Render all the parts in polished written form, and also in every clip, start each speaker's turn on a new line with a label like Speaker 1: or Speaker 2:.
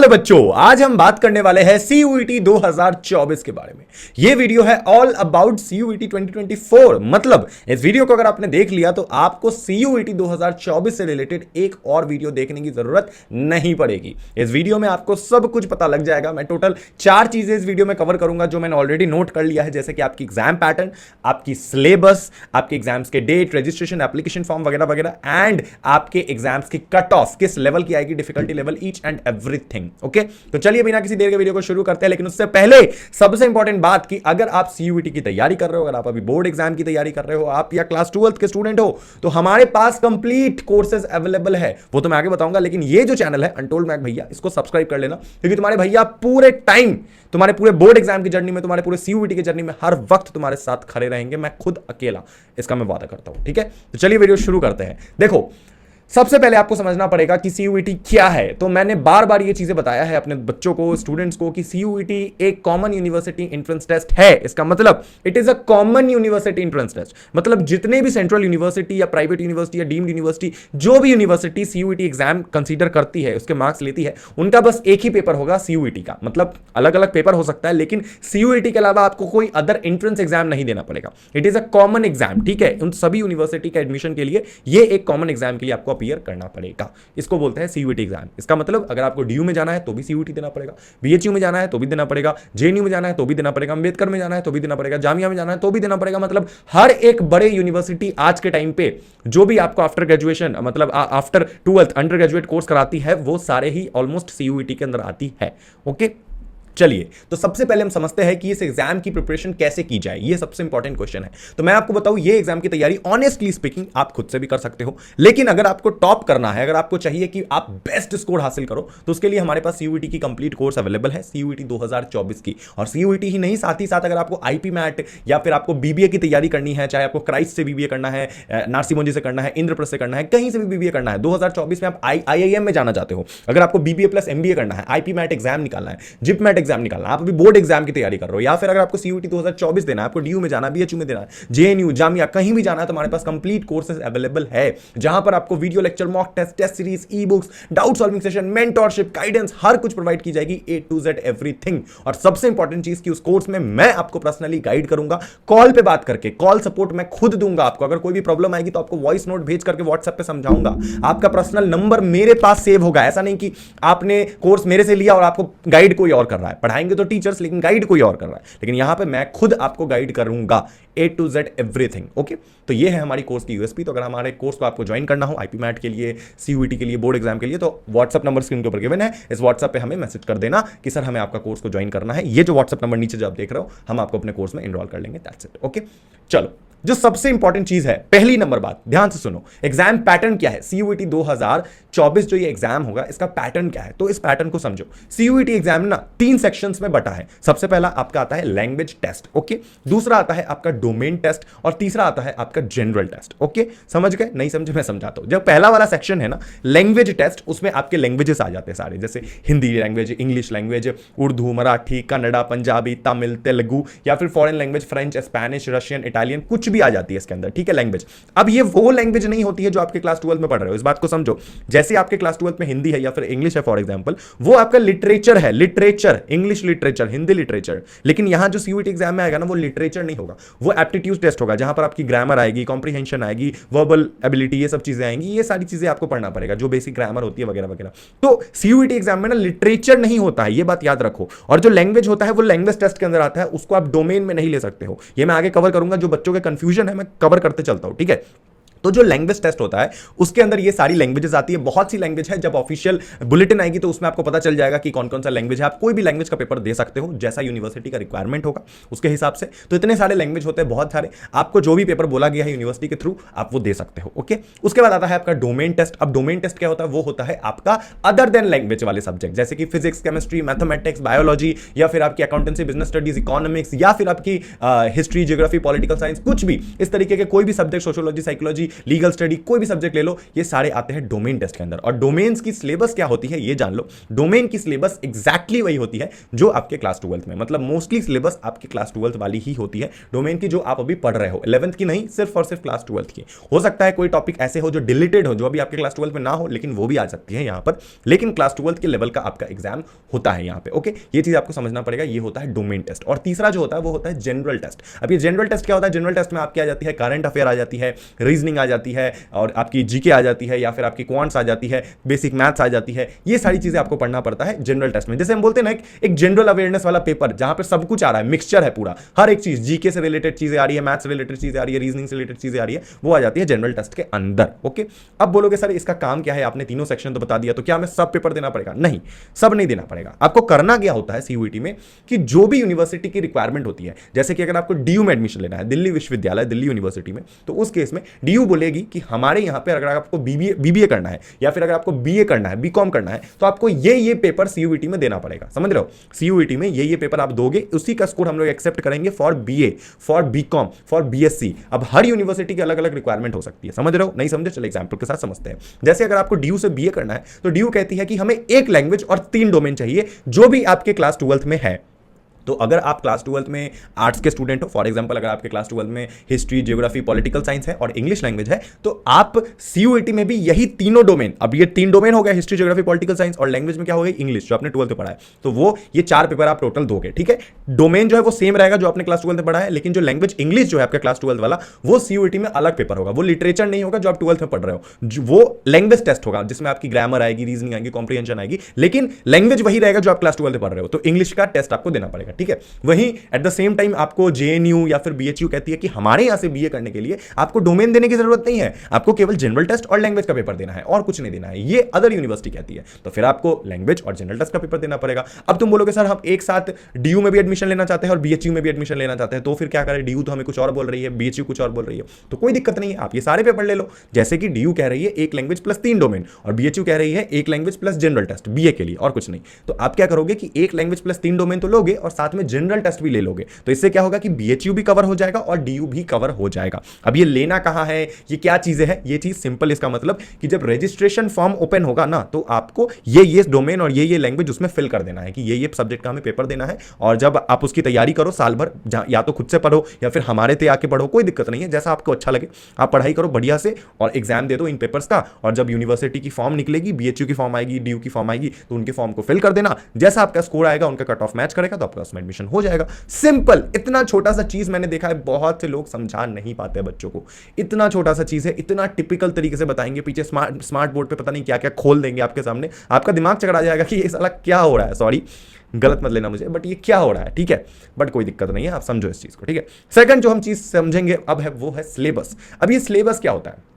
Speaker 1: Hello बच्चों, आज हम बात करने वाले हैं सीयूईटी 2024 के बारे में। यह वीडियो है ऑल अबाउट सीयूईटी 2024। मतलब इस वीडियो को अगर आपने देख लिया तो आपको सीयूईटी 2024 से रिलेटेड एक और वीडियो देखने की जरूरत नहीं पड़ेगी। इस वीडियो में आपको सब कुछ पता लग जाएगा। मैं टोटल 4 चीजें इस वीडियो में कवर करूंगा जो मैंने ऑलरेडी नोट कर लिया है, जैसे कि आपकी एग्जाम पैटर्न, आपकी सिलेबस, आपके एग्जाम्स के डेट, रजिस्ट्रेशन, एप्लीकेशन फॉर्म वगैरह वगैरह, एंड आपके एग्जाम्स की कट ऑफ किस लेवल की आएगी, difficulty level, each and everything. Okay, तो चलिए बिना किसी देर के वीडियो को शुरू करते हैं। लेकिन उससे पहले सबसे इंपॉर्टेंट बात कि अगर आप सीयूईटी की तैयारी कर रहे हो, अगर आप अभी बोर्ड एग्जाम की तैयारी कर रहे हो, आप या क्लास 12th के स्टूडेंट हो, तो हमारे पास कंप्लीट कोर्सेज अवेलेबल है। वो तो मैं आगे बताऊंगा, लेकिन ये जो चैनल है अनटोल्ड मैक भैया, इसको सब्सक्राइब कर लेना, क्योंकि तुम्हारे भैया पूरे टाइम, तुम्हारे पूरे बोर्ड एग्जाम की जर्नी में, तुम्हारे पूरे सीयूईटी की जर्नी में हर वक्त तुम्हारे साथ खड़े रहेंगे। मैं खुद अकेला, इसका मैं वादा करता हूं। ठीक है, तो चलिए वीडियो शुरू करते हैं। देखो, सबसे पहले आपको समझना पड़ेगा कि सीयूईटी क्या है। तो मैंने बार बार ये चीजें बताया है अपने बच्चों को, स्टूडेंट्स को, कि सीयूईटी एक कॉमन यूनिवर्सिटी एंट्रेंस टेस्ट है। इसका मतलब it is a common university entrance test. मतलब जितने भी सेंट्रल यूनिवर्सिटी या प्राइवेट यूनिवर्सिटी या डीम्ड यूनिवर्सिटी, जो भी यूनिवर्सिटी सीयूईटी एग्जाम कंसीडर करती है, उसके मार्क्स लेती है, उनका बस एक ही पेपर होगा सीयूईटी का। मतलब अलग अलग पेपर हो सकता है, लेकिन सीयूईटी के अलावा आपको कोई अदर एंट्रेंस एग्जाम नहीं देना पड़ेगा। It is a common exam. ठीक है, उन सभी यूनिवर्सिटी के एडमिशन के लिए ये एक कॉमन एग्जाम के लिए आपको अपीयर करना पड़ेगा। इसको बोलते हैं सीयूईटी एग्जाम। इसका मतलब अगर आपको डीयू में जाना है तो भी सीयूईटी देना पड़ेगा, बीएचयू में जाना है तो भी देना पड़ेगा, जेएनयू में जाना है तो भी देना पड़ेगा, अंबेडकर में जाना है तो भी देना पड़ेगा, जामिया में जाना है तो भी देना पड़ेगा। मतलब हर एक बड़े यूनिवर्सिटी आज के टाइम पे जो भी आपको आफ्टर ग्रेजुएशन, मतलब after 12th under graduate course कराती है, वो सारे ही ऑलमोस्ट सीयूईटी के अंदर आती है। ओके, चलिए, तो सबसे पहले हम समझते हैं कि इस एग्जाम की प्रिपरेशन कैसे की जाए। ये सबसे इंपॉर्टेंट क्वेश्चन है। तो मैं आपको बताऊं, ये एग्जाम की तैयारी ऑनेस्टली स्पीकिंग आप खुद से भी कर सकते हो, लेकिन अगर आपको टॉप करना है, अगर आपको चाहिए कि आप बेस्ट स्कोर हासिल करो, तो उसके लिए हमारे पास सीयूईटी की कंप्लीट कोर्स अवेलेबल है, सीयूईटी 2024 की। और सीयूईटी ही नहीं, साथ ही साथ अगर आपको आईपी मैट या फिर आपको बीबीए की तैयारी करनी है, चाहे आपको क्राइस्ट से बीबीए करना है, नारसिमोंजी से करना है, इंद्रप्रस्थ से करना है, कहीं से भी बीबीए करना है, 2024 में आप आईआईएम में जाना चाहते हो, अगर आपको बीबीए प्लस एमबीए करना है, आईपी मैट एग्जाम निकालना है, जिप मैट एग्जाम निकालना है, आप अभी बोर्ड एग्जाम की तैयारी कर रहे हो, या फिर अगर आपको सीयूईटी 2024 देना है, आपको डीयू में जाना है, बीएचयू में देना है, जेएनयू, जामिया, कहीं भी जाना है, तो हमारे पास कंप्लीट कोर्सेज अवेलेबल है, जहां पर आपको video lecture, mock test, test series, e books, doubt solving session, mentorship, guidance, हर कुछ प्रोवाइड की जाएगी, ए टू जेड एवरीथिंग। और सबसे इंपॉर्टेंट चीज कि उस कोर्स में मैं आपको पर्सनली गाइड करूंगा, कॉल पे बात करके। कॉल सपोर्ट मैं खुद दूंगा आपको। अगर कोई भी प्रॉब्लम आएगी तो आपको वॉइस नोट भेज करके व्हाट्सएप पे समझाऊंगा। आपका पर्सनल नंबर मेरे पास सेव होगा। ऐसा नहीं कि आपने कोर्स मेरे से लिया और आपको गाइड कोई और कर रहा है। पढ़ाएंगे तो टीचर्स, लेकिन गाइड कोई और कर रहा है, लेकिन यहां पे मैं खुद आपको गाइड करूंगा, ए टू जेड एवरीथिंग। ओके, तो ये है हमारी कोर्स की यूएसपी। तो अगर हमारे कोर्स को आपको ज्वाइन करना हो, आईपी मैट के लिए, सीयूईटी के लिए, बोर्ड एग्जाम के लिए, तो व्हाट्सएप नंबर स्क्रीन के ऊपर गिवन है, इस व्हाट्सएप पे हमें मैसेज कर देना कि सर हमें आपका कोर्स को ज्वाइन करना है। ये जो व्हाट्सएप नंबर नीचे जो आप देख रहे हो, हम आपको अपने कोर्स में एनरोल कर लेंगे। That's it. ओके, चलो, जो सबसे इंपॉर्टेंट चीज है, पहली नंबर बात, ध्यान से सुनो, एग्जाम पैटर्न क्या है। सीयूईटी 2024 जो ये एग्जाम होगा, इसका पैटर्न क्या है, तो इस पैटर्न को समझो। सीयूईटी एग्जाम ना 3 सेक्शंस में बटा है। सबसे पहला आपका आता है लैंग्वेज टेस्ट, ओके, दूसरा आता है आपका डोमेन टेस्ट, और तीसरा आता है आपका जनरल टेस्ट। ओके, समझ गए? नहीं समझे मैं समझाता हूं। जब पहला वाला सेक्शन है ना, लैंग्वेज टेस्ट, उसमें आपके लैंग्वेजेस आ जाते हैं सारे, जैसे Hindi language, English language, Urdu, Marathi, Kannada, Punjabi, Tamil, Telugu, या फिर foreign language, French, Spanish, Russian, Italian, कुछ भी आ जाती है इसके अंदर। ठीक है, लैंग्वेज। अब ये वो लैंग्वेज नहीं होती है जो आपके क्लास 12 में पढ़ रहे हो, इस बात को समझो। जैसे आपके क्लास 12 में हिंदी है या फिर इंग्लिश है फॉर एग्जांपल, वो आपका लिटरेचर है, literature, English literature, Hindi literature. लेकिन यहां जो सीयूईटी एग्जाम में आएगा ना, वो लिटरेचर नहीं होगा, वो एप्टीट्यूड टेस्ट होगा, जहां पर आपकी ग्रामर आएगी, कॉम्प्रिहेंशन आएगी, वर्बल एबिलिटी, ये सब चीजें आएंगी। ये सारी चीजें आपको पढ़ना पड़ेगा, जो बेसिक ग्रामर होती है वगैरह वगैरह। तो सीयूईटी एग्जाम में ना लिटरेचर नहीं होता है, ये बात याद रखो। और जो लैंग्वेज होता है वो लैंग्वेज टेस्ट के अंदर आता है, उसको आप डोमेन में नहीं ले सकते हो। ये मैं आगे कवर करूंगा, जो बच्चों के कंफ्यूजन है मैं कवर करते चलता हूं। ठीक है, तो जो लैंग्वेज टेस्ट होता है उसके अंदर ये सारी लैंग्वेजेस आती है, बहुत सी लैंग्वेज है। जब ऑफिशियल बुलेटिन आएगी तो उसमें आपको पता चल जाएगा कि कौन कौन सा लैंग्वेज है। आप कोई भी लैंग्वेज का पेपर दे सकते हो, जैसा यूनिवर्सिटी का रिक्वायरमेंट होगा उसके हिसाब से। तो इतने सारे लैंग्वेज होते हैं, बहुत सारे। आपको जो भी पेपर बोला गया है यूनिवर्सिटी के थ्रू, आप वो दे सकते हो। ओके, उसके बाद आता है आपका डोमेन टेस्ट। अब डोमेन टेस्ट क्या होता है? वो होता है आपका अदर देन लैंग्वेज वाले सब्जेक्ट, जैसे कि फिजिक्स, केमिस्ट्री, मैथमेटिक्स, बायोलॉजी, या फिर आपकी अकाउंटेंसी, बिजनेस स्टडीज, इकोनॉमिक्स, या फिर आपकी हिस्ट्री, ज्योग्राफी, पॉलिटिकल साइंस, कुछ भी इस तरीके के कोई भी subject, sociology, psychology, legal study, कोई भी सब्जेक्ट ले लो, ये सारे आते हैं डोमेन टेस्ट के अंदर। और डोमेन्स की सिलेबस क्या होती है ये जान लो। डोमेन की सिलेबस एग्जैक्टली वही होती है जो आपके क्लास 12th में, मतलब मोस्टली सिलेबस आपकी क्लास 12th वाली ही होती है डोमेन की, जो आप अभी पढ़ रहे हो। 11th की नहीं, सिर्फ और सिर्फ क्लास 12th की। हो सकता है कोई टॉपिक ऐसे हो जो डिलीटेड हो, जो अभी आपके क्लास 12th में ना हो, लेकिन वो भी आ सकती है यहां पर। लेकिन क्लास 12th के लेवल का आपका एग्जाम होता है यहां पे। ओके, ये चीज आपको समझना पड़ेगा। ये होता है डोमेन टेस्ट। और तीसरा जो होता है वो होता है जनरल टेस्ट। अब ये जनरल टेस्ट क्या होता है? जनरल टेस्ट में आपकी आ जाती है करंट अफेयर आ जाती है, रीजनिंग आ जाती है, और आपकी जीके आ जाती है, या फिर आपकी क्वांट्स आ जाती है, बेसिक मैथ्स आ जाती है। ये सारी चीजें आपको पढ़ना पड़ता है जनरल टेस्ट में। जैसे हम बोलते हैं ना एक जनरल अवेयरनेस वाला पेपर, जहां पर सब कुछ आ रहा है, मिक्सचर है पूरा, हर एक चीज, जीके से रिलेटेड चीजें आ रही है, मैथ्स से रिलेटेड चीजें आ रही है, रीजनिंग से रिलेटेड चीजें आ रही है, वो आ जाती है जनरल टेस्ट के अंदर। ओके, अब बोलोगे सर इसका काम क्या है? आपने तीनों सेक्शन तो बता दिया, तो क्या हमें सब पेपर देना पड़ेगा? नहीं, सब नहीं देना पड़ेगा। आपको करना क्या होता है सीयूईटी में कि जो भी यूनिवर्सिटी की रिक्वायरमेंट होती है, जैसे कि अगर आपको डीयू में एडमिशन लेना है, दिल्ली विश्वविद्यालय, दिल्ली यूनिवर्सिटी में, तो उस केस में डीयू बोलेगी कि हमारे यहां पर अगर आपको बीबीए करना है, या फिर अगर आपको बीए करना है, बीकॉम करना है, तो आपको ये पेपर सीयूईटी में देना पड़ेगा। समझ रहे हो? सीयूईटी में ये पेपर आप दोगे, उसी का स्कोर हम लोग एक्सेप्ट करेंगे for BA, for BCom, for BSc. अब हर यूनिवर्सिटी की अलग अलग रिक्वायरमेंट हो सकती है। समझ रहे हो? नहीं समझे? चलो एग्जांपल के साथ समझते हैं। जैसे अगर आपको डीयू से बीए करना है, तो डीयू कहती है कि हमें एक लैंग्वेज और 3 डोमेन चाहिए जो भी आपके क्लास 12th में है। तो अगर आप क्लास 12th में आर्ट्स के स्टूडेंट हो, फॉर एग्जांपल अगर आपके क्लास 12th में हिस्ट्री, ज्योग्राफी, पॉलिटिकल साइंस है और इंग्लिश लैंग्वेज है, तो आप सीयूईटी में भी यही तीनों डोमेन, अब ये 3 डोमेन हो गया, हिस्ट्री, ज्योग्राफी, पॉलिटिकल साइंस, और लैंग्वेज में क्या हो गई? इंग्लिश, जो आपने 12th में पढ़ा है। तो वो ये 4 पेपर आप टोटल दोगे। ठीक है, डोमेन जो है वो सेम रहेगा जो आपने क्लास 12th में पढ़ा है, लेकिन जो लैंग्वेज इंग्लिश जो है आपका क्लास 12th वाला, वो सीयूईटी में अलग पेपर होगा। वो लिटरेचर नहीं होगा जो आप 12th में पढ़ रहे हो, वो लैंग्वेज टेस्ट होगा, जिसमें आपकी ग्रामर आएगी, रीजनिंग आएगी, कॉम्प्रिहेंशन आएगी, लेकिन लैंग्वेज वही रहेगा जो आप क्लास 12th में पढ़ रहे हो। तो इंग्लिश का टेस्ट आपको देना पड़ेगा। ठीक है, वही एट द सेम टाइम आपको जेएनयू या फिर बीएचयू कहती है कि हमारे यहां से बीए करने के लिए आपको डोमेन देने की जरूरत नहीं है, आपको केवल जनरल टेस्ट और लैंग्वेज का पेपर देना है और कुछ नहीं देना है। ये अदर यूनिवर्सिटी कहती है, तो फिर आपको लैंग्वेज और जनरल टेस्ट का पेपर देना पड़ेगा। अब तुम बोलोगे सर हम एक साथ डीयू में भी एडमिशन लेना चाहते हैं और बीएचयू में भी एडमिशन लेना चाहते हैं, तो फिर क्या करें? डीयू तो हमें कुछ और बोल रही है, बीएचयू कुछ और बोल रही है, तो कोई दिक्कत नहीं है, आप ये सारे पेपर ले लो। जैसे कि डीयू कह रही है एक लैंग्वेज प्लस 3 डोमेन, और बीएचयू कह रही है एक language plus general test BA के लिए, और कुछ नहीं। तो आप क्या करोगे कि एक लैंग्वेज प्लस 3 डोमेन तो लोगे और साथ में जनरल टेस्ट भी ले लोगे। तो इससे क्या होगा कि बीएचयू भी कवर हो जाएगा और डीयू भी कवर हो जाएगा। अब ये लेना कहां है, ये क्या चीजें हैं? ये चीज सिंपल, इसका मतलब कि जब रजिस्ट्रेशन फॉर्म ओपन होगा ना, तो आपको ये डोमेन और ये लैंग्वेज उसमें फिल कर देना है कि ये सब्जेक्ट का हमें पेपर देना है। और जब आप उसकी तैयारी करो साल भर, या तो खुद से पढ़ो या फिर हमारे ते आके पढ़ो, कोई दिक्कत नहीं है, जैसा आपको अच्छा लगे आप पढ़ाई करो बढ़िया से और एग्जाम दे दो इन पेपर्स का। और जब यूनिवर्सिटी की फॉर्म निकलेगी, बीएचयू की फॉर्म आएगी, डीयू की फॉर्म आएगी, तो उनके फॉर्म को फिल कर देना। जैसा आपका स्कोर आएगा, उनका कट ऑफ मैच करेगा, तो आपका उसमें एडमिशन हो जाएगा। सिंपल, इतना छोटा सा चीज मैंने देखा है बहुत से लोग समझा नहीं पाते बच्चों को। इतना छोटा सा चीज है, इतना टिपिकल तरीके से बताएंगे, पीछे स्मार्ट बोर्ड पे पता नहीं क्या क्या खोल देंगे आपके सामने, आपका दिमाग चकरा जाएगा कि ये साला क्या हो रहा है। सॉरी, गलत मत लेना मुझे, बट ये क्या हो रहा है। ठीक है, बट कोई दिक्कत नहीं है, आप समझो इस चीज को। ठीक है, सेकंड जो हम चीज समझेंगे अब है वो है सिलेबस। अब ये सिलेबस क्या होता है?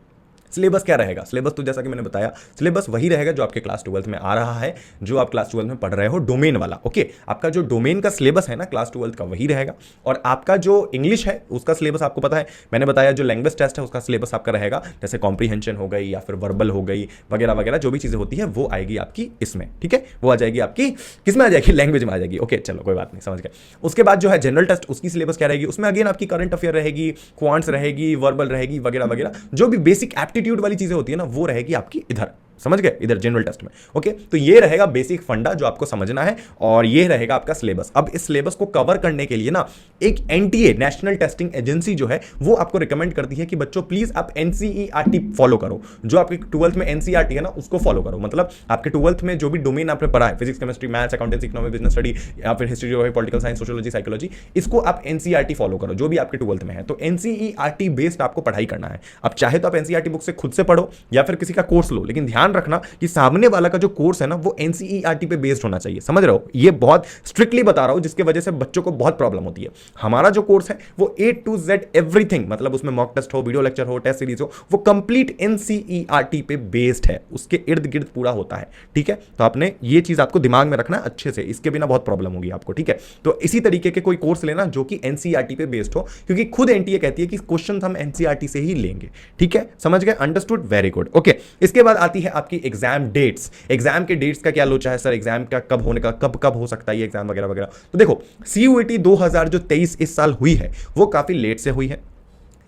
Speaker 1: सिलेबस क्या रहेगा? सिलेबस तो जैसा कि मैंने बताया, सिलेबस वही रहेगा जो आपके क्लास 12th में आ रहा है, जो आप क्लास 12th में पढ़ रहे हो, डोमेन वाला। ओके, आपका जो डोमेन का सिलेबस है ना क्लास 12th का, वही रहेगा। और आपका जो इंग्लिश है उसका सिलेबस आपको पता है, मैंने बताया। जो लैंग्वेज टेस्ट है उसका सिलेबस आपका रहेगा, जैसे कॉम्प्रीहेंशन हो गई या फिर वर्बल हो गई, वगैरह वगैरह जो भी चीजें होती है वो आएगी आपकी इसमें। ठीक है, वो आ जाएगी आपकी किसमें आ जाएगी? लैंग्वेज में आ जाएगी। ओके, चलो कोई बात नहीं, समझ गए। उसके बाद जो है जनरल टेस्ट, उसकी सिलेबस क्या रहेगी? उसमें अगेन आपकी करंट अफेयर रहेगी, क्वांट्स रहेगी, वर्बल रहेगी, वगैरह वगैरह, जो भी बेसिक एप्टीट्यूड वाली चीजें होती है ना, वो रहेगी आपकी इधर। समझ गए? इधर जनरल टेस्ट में। ओके, तो ये रहेगा बेसिक फंडा जो आपको समझना है, और ये रहेगा आपका सिलेबस। अब इस सिलेबस को कवर करने के लिए ना एक एनटीए, नेशनल टेस्टिंग एजेंसी जो है, वो आपको रिकमेंड करती है कि बच्चों प्लीज आप एनसीईआरटी फॉलो करो। जो आपके 12th में एनसीईआरटी है ना, उसको फॉलो करो। मतलब आपके 12th में जो भी डोमेन आपने पढ़ा है, physics, chemistry, maths, accountancy, economic, business study, या फिर history, geography, political science, sociology, psychology, इसको आप एनसीईआरटी फॉलो करो जो भी आपके 12th में है। तो एनसीईआरटी बेस्ड आपको पढ़ाई करना है। अब चाहे तो आप एनसीईआरटी बुक से खुद से पढ़ो या फिर किसी का कोर्स लो, लेकिन ध्यान रखना कि सामने वाला का जो कोर्स है ना, वो एनसीईआरटी पे बेस्ड होना चाहिए। समझ रहे हो? ये बहुत स्ट्रिक्टली बता रहा हूं, जिसकी वजह से बच्चों को बहुत प्रॉब्लम होती है। हमारा जो कोर्स है वो A to Z एवरीथिंग, मतलब उसमें मॉक टेस्ट हो, वीडियो लेक्चर हो, टेस्ट सीरीज हो, वो कंप्लीट एनसीईआरटी पे बेस्ड है, उसके इर्द गिर्द पूरा होता है। ठीक है, तो आपने ये चीज आपको दिमाग में रखना है अच्छे से, इसके बिना बहुत प्रॉब्लम होगी आपको। ठीक है, तो इसी तरीके के कोई कोर्स लेना जो कि एनसीईआरटी पे बेस्ड हो, क्योंकि खुद एनटीए कहती है कि क्वेश्चन हम एनसीईआरटी से ही लेंगे। ठीक है, समझ गए? Understood, very good. ओके, इसके बाद आती है आपकी एग्जाम डेट्स। एग्जाम के डेट्स का क्या लोचा है सर? एग्जाम का कब होने का, कब हो सकता है ये एग्जाम वगैरह वगैरह। तो देखो, सीयूईटी 2023 इस साल हुई है, वो काफी लेट से हुई है।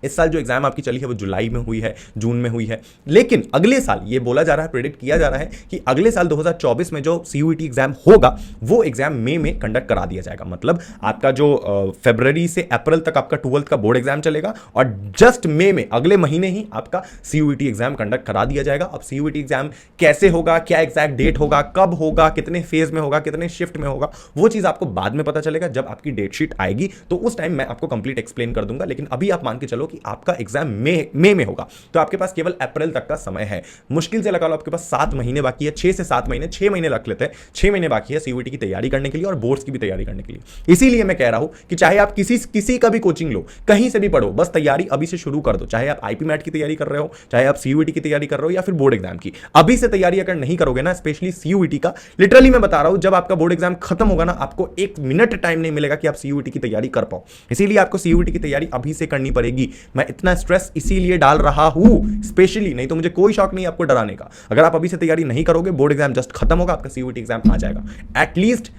Speaker 1: इस साल जो एग्जाम आपकी चली है वो जुलाई में हुई है, जून में हुई है, लेकिन अगले साल ये बोला जा रहा है, प्रेडिक्ट किया जा रहा है कि अगले साल 2024 में जो सीयूईटी एग्जाम होगा वो एग्जाम मई में कंडक्ट करा दिया जाएगा। मतलब आपका जो फरवरी से अप्रैल तक आपका 12th का बोर्ड एग्जाम चलेगा और जस्ट मई में अगले महीने ही आपका सीयूईटी एग्जाम कंडक्ट करा दिया जाएगा। अब सीयूईटी एग्जाम कैसे होगा, क्या एग्जैक्ट डेट होगा, कब होगा, कितने फेज में होगा, कितने शिफ्ट में होगा, वो चीज आपको बाद में पता चलेगा। जब आपकी डेट शीट आएगी तो उस टाइम मैं आपको कंप्लीट एक्सप्लेन कर दूंगा। लेकिन अभी आप मान के चलो कि आपका एग्जाम मई में होगा, तो आपके पास केवल अप्रैल तक का समय है। मुश्किल से लगा लो आपके पास 7 महीने बाकी है, 6 से 7 महीने, 6 महीने रख लेते हैं, 6 महीने बाकी है सीयूईटी की तैयारी करने के लिए और बोर्ड्स की भी तैयारी करने के लिए। इसीलिए मैं कह रहा हूं कि चाहे आप किसी का भी कोचिंग लो, कहीं से भी पढ़ो, बस तैयारी अभी से शुरू कर दो। चाहे आप आईपी मैट की तैयारी कर रहे हो, चाहे आप सीयूईटी की तैयारी कर रहे हो या फिर बोर्ड एग्जाम की, अभी से तैयारी अगर नहीं करोगे ना, स्पेशली सीयूईटी का, लिटरली मैं बता रहा हूं, जब आपका बोर्ड एग्जाम खत्म होगा ना, आपको 1 मिनट टाइम नहीं मिलेगा कि आप सीयूईटी की तैयारी कर पाओ। इसीलिए आपको सीयूईटी की तैयारी अभी से करनी पड़ेगी। मैं इतना स्ट्रेस इसीलिए डाल रहा हूं स्पेशली, नहीं तो मुझे कोई शौक नहीं आपको डराने का। अगर आप अभी से तैयारी नहीं करोगे, बोर्ड एग्जाम जस्ट खत्म होगा, आपका सीयूईटी एग्जाम आ जाएगा। एटलीस्ट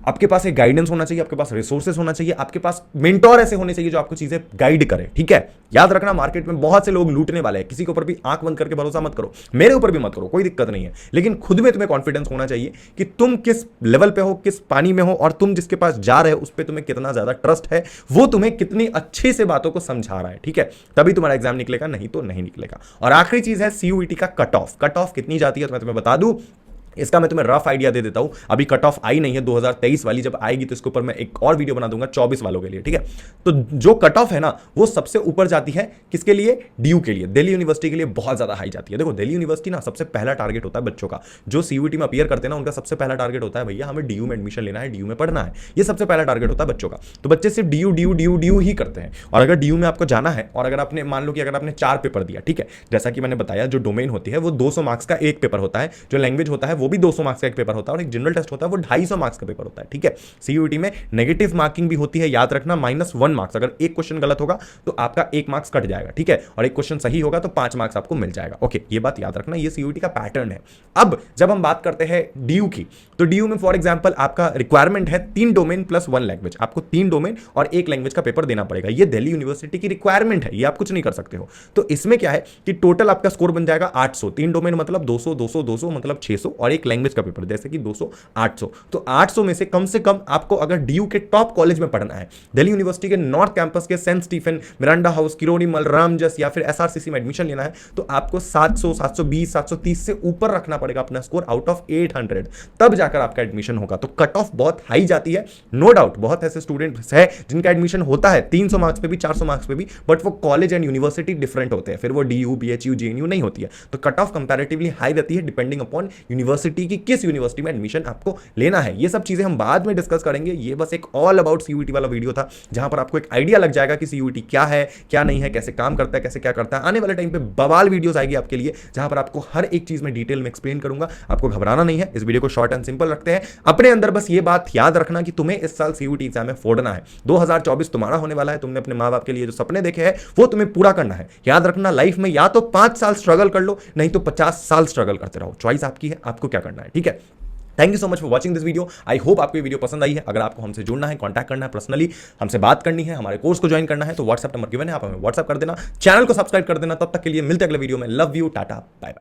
Speaker 1: आपके पास एक गाइडेंस होना चाहिए, आपके पास रिसोर्सेस होना चाहिए, आपके पास मेंटोर ऐसे होने चाहिए जो आपको चीजें गाइड करे। ठीक है, याद रखना, मार्केट में बहुत से लोग लूटने वाले हैं, किसी के ऊपर भी आंख बंद करके भरोसा मत करो, मेरे ऊपर भी मत करो, कोई दिक्कत नहीं है, लेकिन खुद में तुम्हें कॉन्फिडेंस होना चाहिए कि तुम किस लेवल पे हो, किस पानी में हो, और तुम जिसके पास जा रहे हो उस पर तुम्हें कितना ज्यादा ट्रस्ट है, वो तुम्हें कितनी अच्छे से बातों को समझा रहा है। ठीक है, तभी तुम्हारा एग्जाम निकलेगा, नहीं तो नहीं निकलेगा। और आखिरी चीज है सीयूईटी का कट ऑफ। कट ऑफ कितनी जाती है तो मैं तुम्हें बता दूं, इसका मैं तुम्हें रफ आइडिया दे देता हूं। अभी कट ऑफ आई नहीं है 2023 वाली, जब आएगी तो इसके ऊपर मैं एक और वीडियो बना दूंगा 24 वालों के लिए। ठीक है, तो जो कट ऑफ है ना, वो सबसे ऊपर जाती है किसके लिए, डीयू के लिए, दिल्ली यूनिवर्सिटी के लिए बहुत ज्यादा हाई जाती है। देखो, दिल्ली यूनिवर्सिटी ना सबसे पहला टारगेट होता है बच्चों का, जो सीयूईटी में अपीयर करते हैं ना, उनका सबसे पहला टारगेट होता है भैया हमें डीयू में एडमिशन लेना है, डीयू में पढ़ना है, ये सबसे पहला टारगेट होता है बच्चों का। तो बच्चे सिर्फ डीयू ही करते हैं। और अगर डीयू में आपको जाना है, और अगर आपने मान लो कि अगर आपने 4 पेपर दिया, ठीक है, जैसा कि मैंने बताया, जो डोमेन होती है वो 200 मार्क्स का एक पेपर होता है, जो लैंग्वेज होता है वो भी 200 मार्क्स का एक पेपर होता है, और एक जनरल टेस्ट होता है वो 250 मार्क्स का पेपर होता है। ठीक है, सीयूईटी में नेगेटिव मार्किंग भी होती है, याद रखना, -1 मार्क्स। अगर एक क्वेश्चन गलत होगा तो आपका 1 मार्क्स कट जाएगा। ठीक है, और एक क्वेश्चन सही होगा तो 5 मार्क्स आपको मिल जाएगा। ओके, ये बात याद रखना, ये सीयूईटी का पैटर्न है। अब जब हम बात करते हैं डीयू की, तो डीयू में फॉर एग्जांपल आपका रिक्वायरमेंट है 3 डोमेन प्लस 1 लैंग्वेज। आपको 3 डोमेन और 1 लैंग्वेज का पेपर देना पड़ेगा। ये दिल्ली यूनिवर्सिटी की रिक्वायरमेंट है, ये आप कुछ नहीं कर सकते हो। तो इसमें क्या है कि टोटल आपका स्कोर बन जाएगा 800। 3 डोमेन मतलब 200, 200, 200 मतलब 600, और एक लैंग्वेज का पेपर जैसे कि 200, 800। तो 800 में से कम आपको अगर डीयू के टॉप कॉलेज में पढ़ना है, दिल्ली यूनिवर्सिटी के नॉर्थ कैंपस के Saint Stephen, Miranda House, Kirorimal, Ramjas या फिर एसआरसीसी में एडमिशन लेना है, तो आपको 700, 720, 730 से ऊपर रखना पड़ेगा अपना स्कोर आउट ऑफ 800, तब जाकर आपका एडमिशन होगा। तो कट ऑफ बहुत हाई जाती है, नो डाउट। बहुत ऐसे स्टूडेंट्स है जिनका एडमिशन होता है 300 मार्क्स पे भी, 400 मार्क्स पे भी, बट वो कॉलेज एंड यूनिवर्सिटी डिफरेंट होते हैं, फिर वो डीयू, बीएचयू, जेएनयू नहीं होती है। तो कट ऑफ कंपैरेटिवली हाई रहती है, डिपेंडिंग अपॉन यूनिवर्सिटी की किस यूनिवर्सिटी में एडमिशन आपको लेना है। ये सब चीजें हम बाद में डिस्कस करेंगे। ये बस एक ऑल अबाउट सीयूईटी वाला वीडियो था, जहां पर आपको एक आइडिया लग जाएगा कि सीयूईटी क्या है, क्या नहीं है, कैसे काम करता है, कैसे क्या करता है। आने वाले टाइम पे बवाल वीडियोस आएगी आपके लिए, जहां पर आपको हर एक चीज में डिटेल में एक्सप्लेन करूंगा। आपको घबराना नहीं है, इस वीडियो को शॉर्ट एंड सिंपल रखते हैं। अपने अंदर बस ये बात याद रखना कि तुम्हें इस साल सीयूईटी एग्जाम में फोड़ना है। 2024 तुम्हारा होने वाला है। तुमने अपने माँ बाप के लिए जो सपने देखे हैं वो तुम्हें पूरा करना है। याद रखना, लाइफ में या तो 5 साल स्ट्रगल कर लो, नहीं तो 50 साल स्ट्रगल करते रहो। चॉइस आपकी है, आपको क्या करना है। ठीक है, thank you so much for watching this video. I hope आपको ये वीडियो पसंद आई है। अगर आपको हमसे जुड़ना है, कॉन्टैक्ट करना है, पर्सनली हमसे बात करनी है, हमारे कोर्स को ज्वाइन करना है, तो व्हाट्सएप नंबर गिवन है, आप हमें व्हाट्सएप कर देना, चैनल को सब्सक्राइब कर देना। तब तक के लिए मिलते अगले वीडियो में। Love you, tata, bye bye.